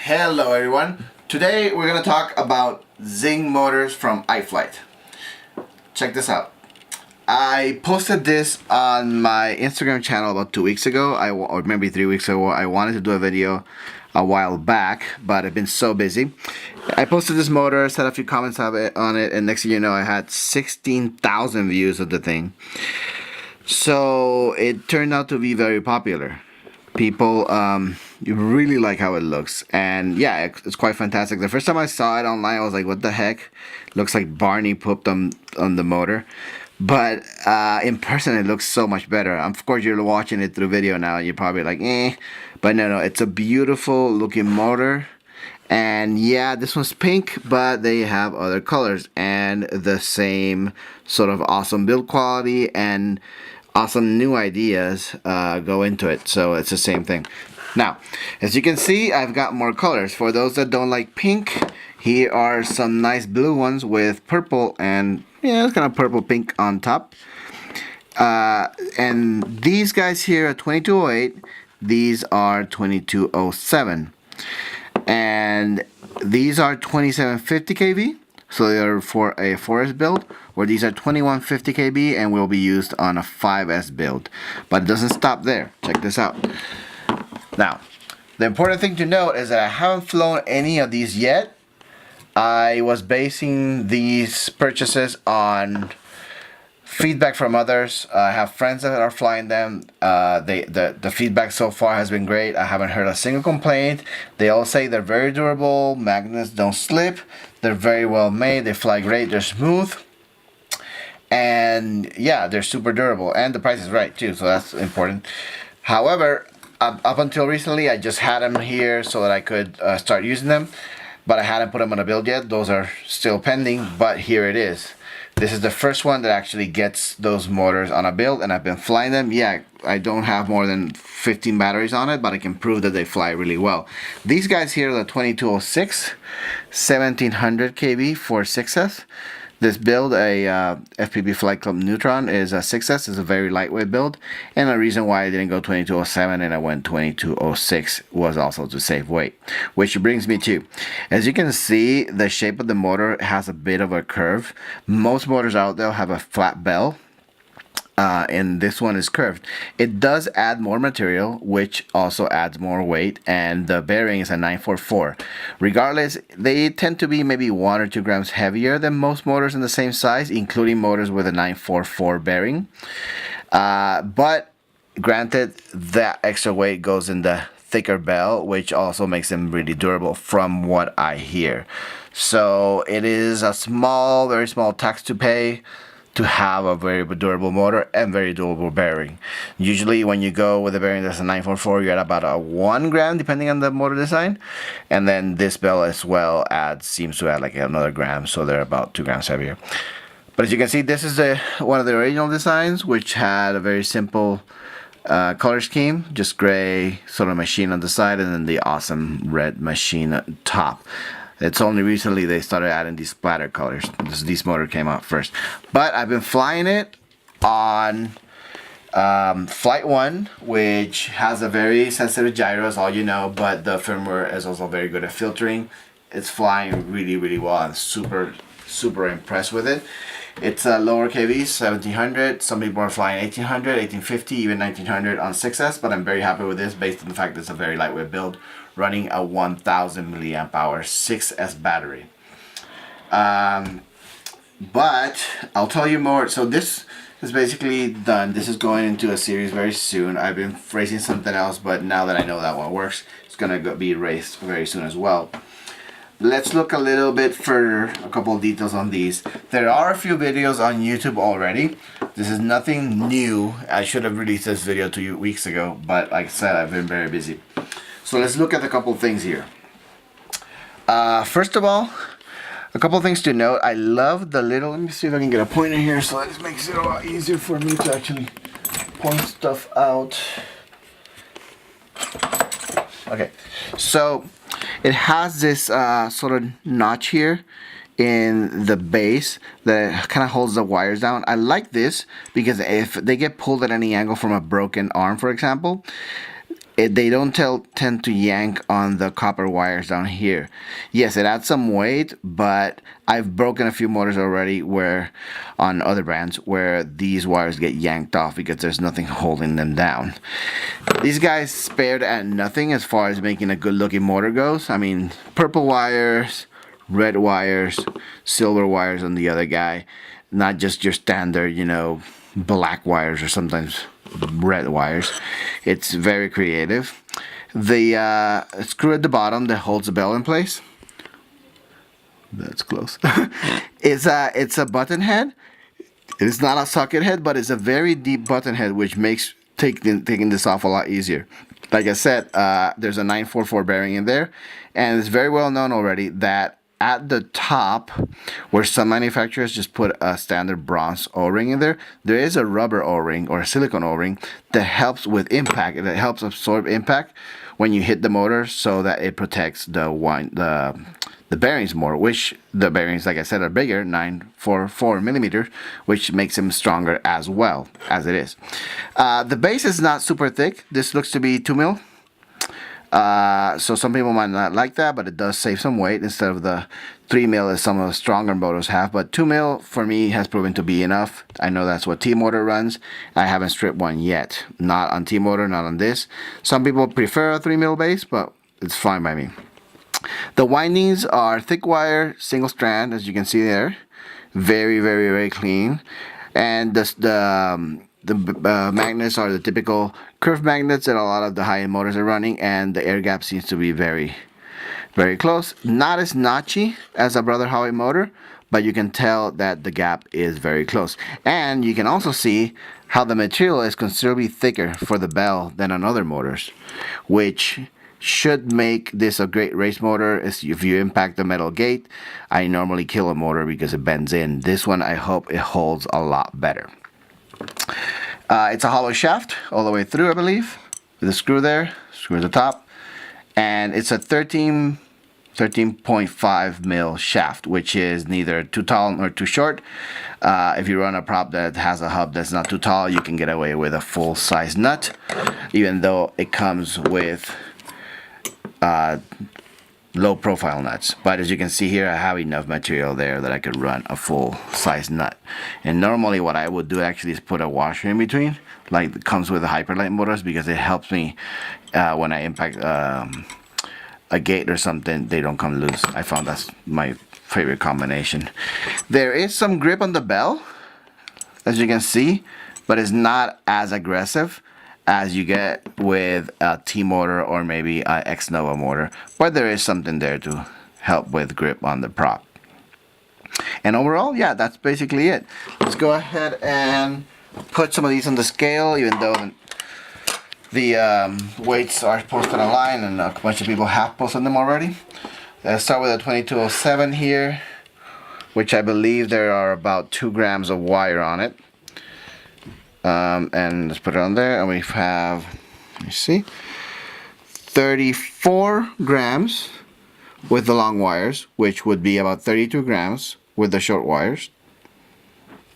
Hello everyone. Today we're going to talk about XING Motors from iFlight. Check this out. I posted this on my Instagram channel about 2 weeks ago, or maybe 3 weeks ago. I wanted to do a video a while back, but I've been so busy. I posted this motor, said a few comments on it, and next thing you know, I had 16,000 views of the thing. So it turned out to be very popular. People really like how it looks, and yeah, it's quite fantastic. The first time I saw it online, I was like, what the heck? Looks like Barney pooped on the motor. But in person it looks so much better. Of course you're watching it through video now and you're probably like but no, it's a beautiful looking motor. And yeah, this one's pink, but they have other colors and the same sort of awesome build quality and awesome new ideas go into it, so it's the same thing. Now, as you can see, I've got more colors. For those that don't like pink, here are some nice blue ones with purple and yeah, it's kind of purple pink on top. And these guys here are 2208. These are 2207. And these are 2750 kV. So they're for a 4S build, where these are 2150 kb and will be used on a 5S build. But it doesn't stop there. Check this out. Now, the important thing to note is that I haven't flown any of these yet. I was basing these purchases on feedback from others. I have friends that are flying them. The feedback so far has been great. I haven't heard a single complaint. They all say they're very durable, magnets don't slip, they're very well made, they fly great, they're smooth, and yeah, they're super durable, and the price is right too, so that's important. However, up until recently, I just had them here so that I could start using them, but I hadn't put them on a build yet. Those are still pending, but here it is. This is the first one that actually gets those motors on a build, and I've been flying them. Yeah, I don't have more than 15 batteries on it, but I can prove that they fly really well. These guys here are the 2206, 1700 kV for 6S. This build, a FPV Flight Club Neutron, is a 6S. It's a very lightweight build, and the reason why I didn't go 2207 and I went 2206 was also to save weight. Which brings me to, as you can see, the shape of the motor has a bit of a curve. Most motors out there have a flat bell, and this one is curved. It does add more material, which also adds more weight, and the bearing is a 944. Regardless, they tend to be maybe 1 or 2 grams heavier than most motors in the same size, including motors with a 944 bearing. But granted, that extra weight goes in the thicker bell, which also makes them really durable from what I hear. So it is a small, very small tax to pay to have a very durable motor and very durable bearing. Usually when you go with a bearing that's a 944, you're at about a 1 gram depending on the motor design, and then this bell as well seems to add like another gram, so they're about 2 grams heavier. But as you can see, this is one of the original designs, which had a very simple color scheme, just gray sort of machine on the side and then the awesome red machine on top. It's only recently they started adding these splatter colors. This motor came out first. But I've been flying it on Flight 1, which has a very sensitive gyro, as all you know, but the firmware is also very good at filtering. It's flying really, really well. I'm super impressed with it. It's a lower KV, 1700. Some people are flying 1800, 1850, even 1900 on 6S, but I'm very happy with this based on the fact that it's a very lightweight build, running a 1000 milliamp hour 6S battery. But I'll tell you more. So this is basically done. This is going into a series very soon. I've been racing something else, but now that I know that one works, it's gonna be raced very soon as well. Let's look a little bit further, a couple of details on these. There are a few videos on YouTube already. This is nothing new. I should have released this video 2 weeks ago, but like I said, I've been very busy. So let's look at a couple of things here. First of all, a couple of things to note. I love the little, let me see if I can get a pointer here so that this makes it a lot easier for me to actually point stuff out. Okay, so it has this sort of notch here in the base that kind of holds the wires down. I like this because if they get pulled at any angle from a broken arm, for example, they don't tend to yank on the copper wires down here. Yes, it adds some weight, but I've broken a few motors already where on other brands where these wires get yanked off because there's nothing holding them down. These guys spared at nothing as far as making a good looking motor goes. I mean, purple wires, red wires, silver wires on the other guy, not just your standard, you know, black wires or sometimes red wires. It's very creative. The screw at the bottom that holds the bell in place, that's close, it's a button head. It's not a socket head, but it's a very deep button head, which makes taking this off a lot easier. Like I said, there's a 944 bearing in there, and it's very well known already that at the top, where some manufacturers just put a standard bronze O-ring in there, there is a rubber O-ring or a silicone O-ring that helps with impact. It helps absorb impact when you hit the motor, so that it protects the bearings more. Which the bearings, like I said, are bigger, 944 millimeters, which makes them stronger as well as it is. The base is not super thick. This looks to be 2 mil. So some people might not like that, but it does save some weight instead of the 3 mil as some of the stronger motors have. But 2 mil for me has proven to be enough. I know that's what T-Motor runs. I haven't stripped one yet. Not on T-Motor, not on this. Some people prefer a 3 mil base, but it's fine by me. The windings are thick wire, single strand, as you can see there. Very, very, very clean. And the magnets are the typical curved magnets that a lot of the high-end motors are running, and the air gap seems to be very, very close. Not as notchy as a Brother Howie motor, but you can tell that the gap is very close. And you can also see how the material is considerably thicker for the bell than on other motors, which should make this a great race motor. If you impact the metal gate, I normally kill a motor because it bends in. This one, I hope it holds a lot better. It's a hollow shaft all the way through, I believe, with a screw there, screw at the top, and it's a 13.5 mil shaft, which is neither too tall nor too short. If you run a prop that has a hub that's not too tall, you can get away with a full size nut, even though it comes with low profile nuts. But as you can see here, I have enough material there that I could run a full size nut. And normally what I would do actually is put a washer in between, like it comes with the Hyperlight motors, because it helps me when I impact a gate or something, they don't come loose. I found that's my favorite combination. There is some grip on the bell, as you can see, but it's not as aggressive as you get with a T-motor or maybe a X-Nova motor, but there is something there to help with grip on the prop. And overall, yeah, that's basically it. Let's go ahead and put some of these on the scale, even though the weights are posted online and a bunch of people have posted them already. Let's start with a 2207 here, which I believe there are about 2 grams of wire on it. And let's put it on there, and we have, let me see, 34 grams with the long wires, which would be about 32 grams with the short wires.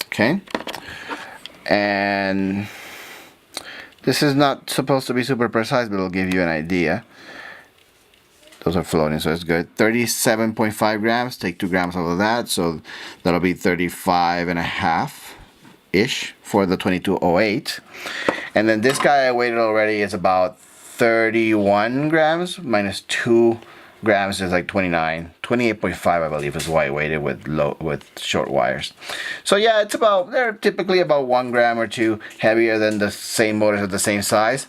Okay, and this is not supposed to be super precise, but it'll give you an idea. Those are floating, so it's good. 37.5 grams, take 2 grams off of that, so that'll be 35 and a half ish for the 2208. And then this guy I weighed already is about 31 grams minus 2 grams is like 29. 28.5 I believe is why I weighed it with short wires. So yeah, it's about, they're typically about 1 gram or 2 heavier than the same motors of the same size,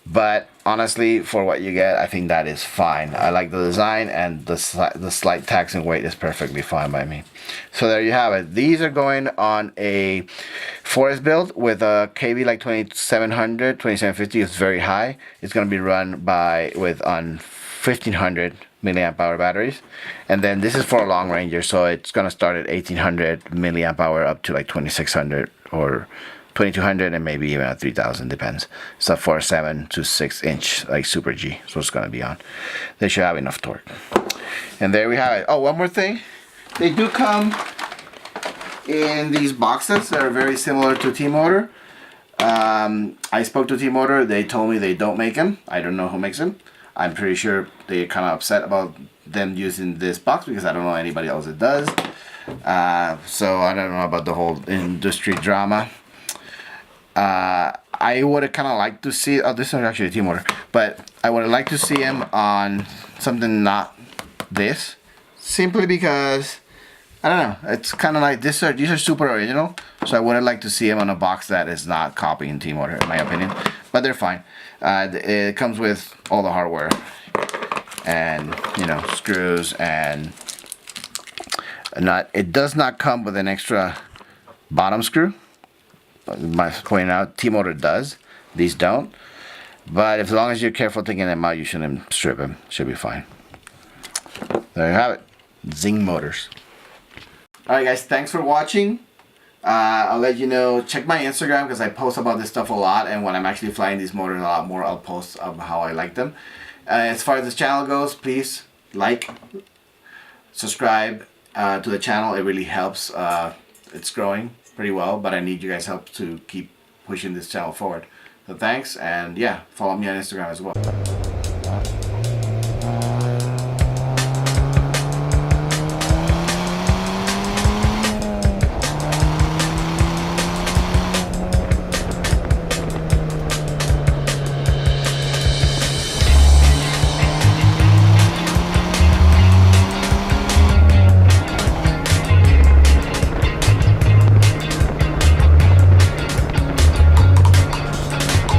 but honestly, for what you get, I think that is fine. I like the design, and the slight tax in weight is perfectly fine by me. So there you have it. These are going on a forest build with a KV like 2700, 2750 is very high. It's going to be run on 1500 milliamp hour batteries, and then this is for a long ranger, so it's going to start at 1800 milliamp hour up to like 2600 or 2200 and maybe even at 3000, depends. So for a 7 to 6 inch like Super G, so it's going to be on. They should have enough torque. And there we have it. Oh, one more thing. They do come in these boxes that are very similar to T-Motor. I spoke to T-Motor. They told me they don't make them. I don't know who makes them. I'm pretty sure they're kind of upset about them using this box because I don't know anybody else that does. So I don't know about the whole industry drama. I would have kind of liked to see. Oh, this is actually a T-Motor, but I would have liked to see him on something not this, simply because I don't know. It's kind of like these are super original, so I would have liked to see him on a box that is not copying T-Motor, in my opinion. But they're fine. It comes with all the hardware and screws and nut. It does not come with an extra bottom screw. My pointing out, T-Motor does. These don't. But as long as you're careful taking them out, you shouldn't strip them. Should be fine. There you have it. XING Motors. Alright guys, thanks for watching. I'll let you know, check my Instagram because I post about this stuff a lot, and when I'm actually flying these motors a lot more, I'll post of how I like them. As far as this channel goes, please like, subscribe to the channel. It really helps. It's growing pretty well, but I need you guys' help to keep pushing this channel forward. So thanks, and yeah, follow me on Instagram as well.